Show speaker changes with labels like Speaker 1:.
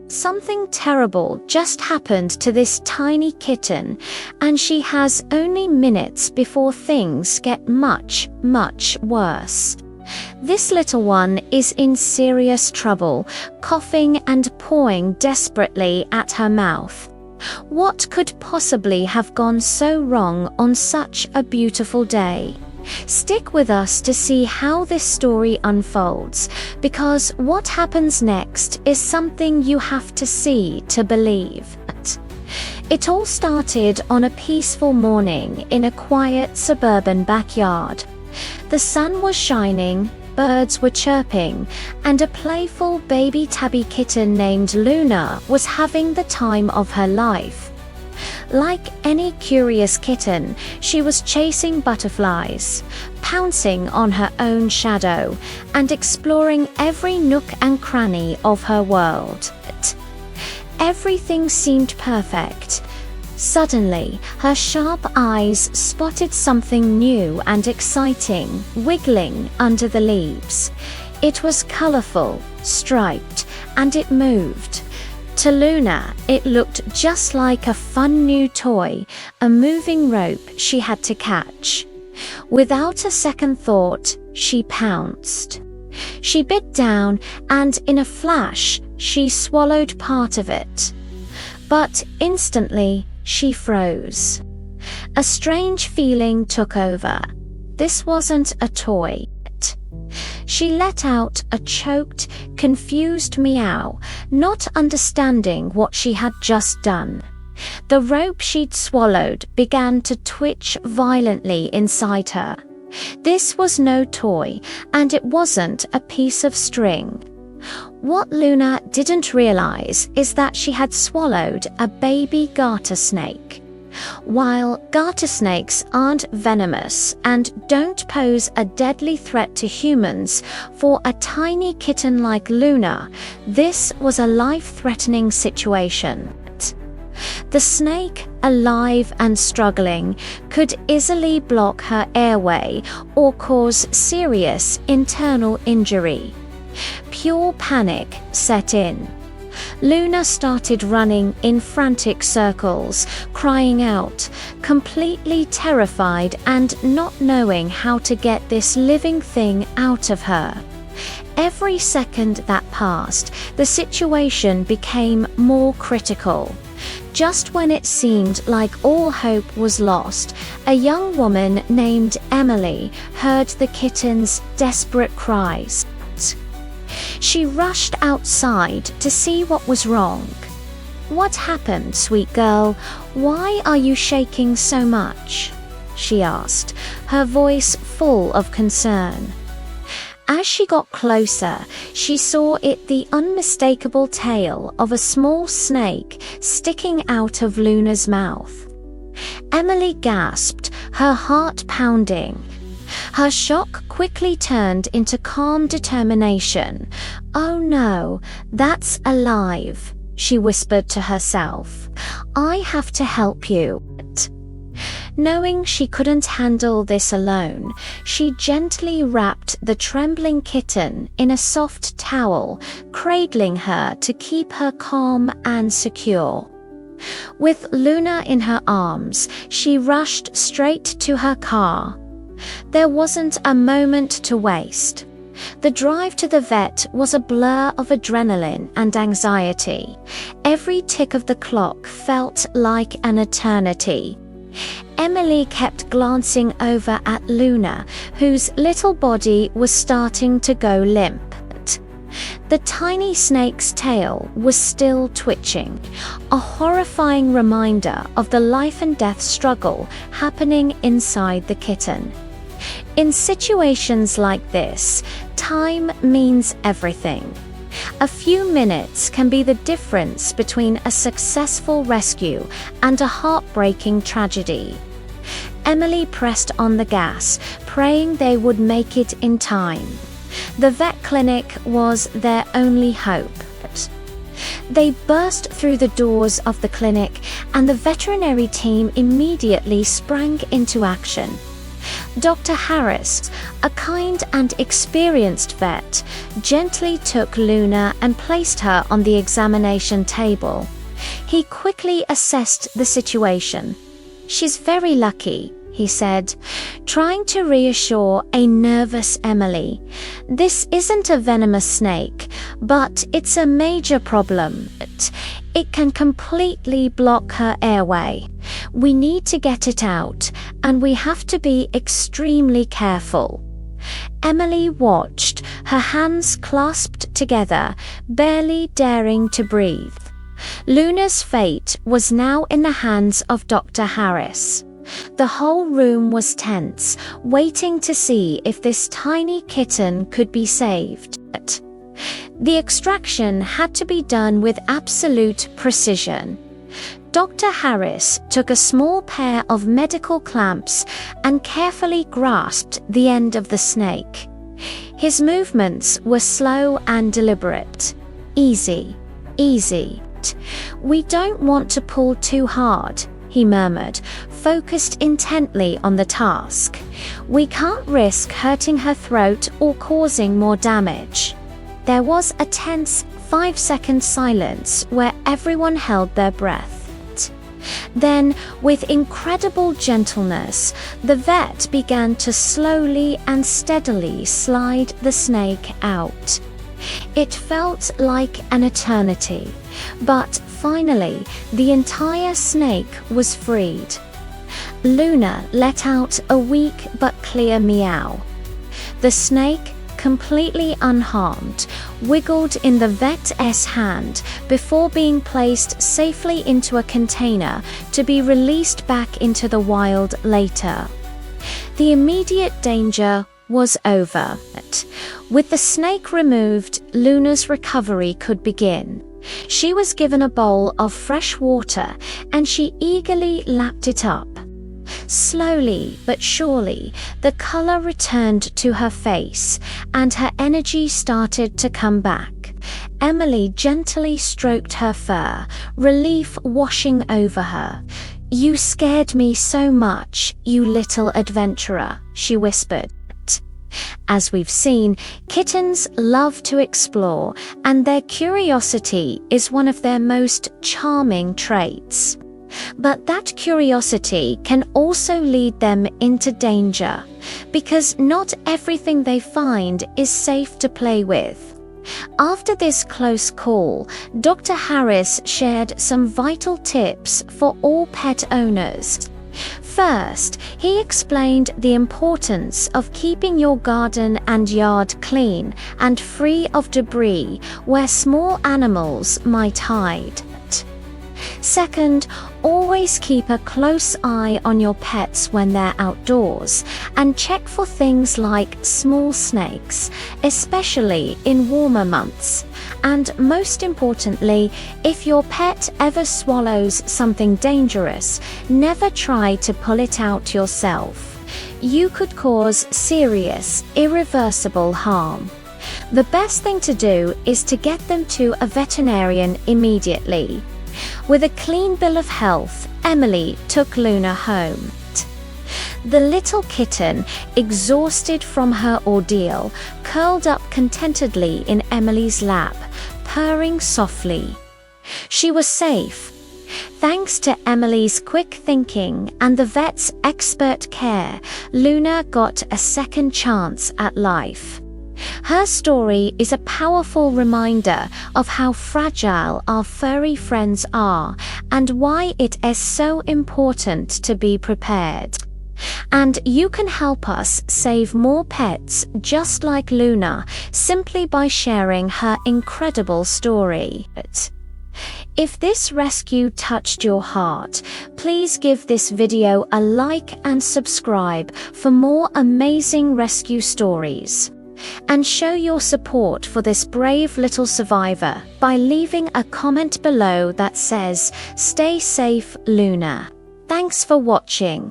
Speaker 1: Something terrible just happened to this tiny kitten, and she has only minutes before things get much, much worse. This little one is in serious trouble, coughing and pawing desperately at her mouth. What could possibly have gone so wrong on such a beautiful day? Stick with us to see how this story unfolds, because what happens next is something you have to see to believe. It all started on a peaceful morning in a quiet suburban backyard. The sun was shining, birds were chirping, and a playful baby tabby kitten named Luna was having the time of her life. Like any curious kitten, she was chasing butterflies, pouncing on her own shadow, and exploring every nook and cranny of her world. Everything seemed perfect. Suddenly, her sharp eyes spotted something new and exciting, wiggling under the leaves. It was colorful, striped, and it moved. To Luna, it looked just like a fun new toy, a moving rope she had to catch. Without a second thought, she pounced. She bit down, and in a flash, she swallowed part of it. But instantly, she froze. A strange feeling took over. This wasn't a toy. She let out a choked, confused meow, not understanding what she had just done. The rope she'd swallowed began to twitch violently inside her. This was no toy, and it wasn't a piece of string. What Luna didn't realize is that she had swallowed a baby garter snake. While garter snakes aren't venomous and don't pose a deadly threat to humans, for a tiny kitten like Luna, this was a life-threatening situation. The snake, alive and struggling, could easily block her airway or cause serious internal injury. Pure panic set in. Luna started running in frantic circles, crying out, completely terrified and not knowing how to get this living thing out of her. Every second that passed, the situation became more critical. Just when it seemed like all hope was lost, a young woman named Emily heard the kitten's desperate cries. She rushed outside to see what was wrong. "What happened, sweet girl? Why are you shaking so much?" she asked, her voice full of concern. As she got closer, she saw the unmistakable tail of a small snake sticking out of Luna's mouth. Emily gasped, her heart pounding. Her shock quickly turned into calm determination. "Oh no, that's alive," she whispered to herself. "I have to help you." Knowing she couldn't handle this alone, she gently wrapped the trembling kitten in a soft towel, cradling her to keep her calm and secure. With Luna in her arms, she rushed straight to her car. There wasn't a moment to waste. The drive to the vet was a blur of adrenaline and anxiety. Every tick of the clock felt like an eternity. Emily kept glancing over at Luna, whose little body was starting to go limp. The tiny snake's tail was still twitching, a horrifying reminder of the life and death struggle happening inside the kitten. In situations like this, time means everything. A few minutes can be the difference between a successful rescue and a heartbreaking tragedy. Emily pressed on the gas, praying they would make it in time. The vet clinic was their only hope. They burst through the doors of the clinic, and the veterinary team immediately sprang into action. Dr. Harris, a kind and experienced vet, gently took Luna and placed her on the examination table. He quickly assessed the situation. "She's very lucky," he said, trying to reassure a nervous Emily. "This isn't a venomous snake, but it's a major problem. It can completely block her airway. We need to get it out, and we have to be extremely careful." Emily watched, her hands clasped together, barely daring to breathe. Luna's fate was now in the hands of Dr. Harris. The whole room was tense, waiting to see if this tiny kitten could be saved. The extraction had to be done with absolute precision. Dr. Harris took a small pair of medical clamps and carefully grasped the end of the snake. His movements were slow and deliberate. "Easy, easy. We don't want to pull too hard," he murmured, focused intently on the task. "We can't risk hurting her throat or causing more damage." There was a tense 5-second silence where everyone held their breath. Then, with incredible gentleness, the vet began to slowly and steadily slide the snake out. It felt like an eternity, but finally, the entire snake was freed. Luna let out a weak but clear meow. The snake, completely unharmed, wiggled in the vet's hand before being placed safely into a container to be released back into the wild later. The immediate danger was over. With the snake removed, Luna's recovery could begin. She was given a bowl of fresh water and she eagerly lapped it up. Slowly but surely, the color returned to her face and her energy started to come back. Emily gently stroked her fur, relief washing over her. "You scared me so much, you little adventurer," she whispered. As we've seen, kittens love to explore, and their curiosity is one of their most charming traits. But that curiosity can also lead them into danger, because not everything they find is safe to play with. After this close call, Dr. Harris shared some vital tips for all pet owners. First, he explained the importance of keeping your garden and yard clean and free of debris where small animals might hide. Second, always keep a close eye on your pets when they're outdoors and check for things like small snakes, especially in warmer months. And most importantly, if your pet ever swallows something dangerous, never try to pull it out yourself. You could cause serious, irreversible harm. The best thing to do is to get them to a veterinarian immediately. With a clean bill of health, Emily took Luna home. The little kitten, exhausted from her ordeal, curled up contentedly in Emily's lap, purring softly. She was safe. Thanks to Emily's quick thinking and the vet's expert care, Luna got a second chance at life. Her story is a powerful reminder of how fragile our furry friends are and why it is so important to be prepared. And you can help us save more pets just like Luna simply by sharing her incredible story. If this rescue touched your heart, please give this video a like and subscribe for more amazing rescue stories. And show your support for this brave little survivor by leaving a comment below that says, "Stay safe, Luna." Thanks for watching.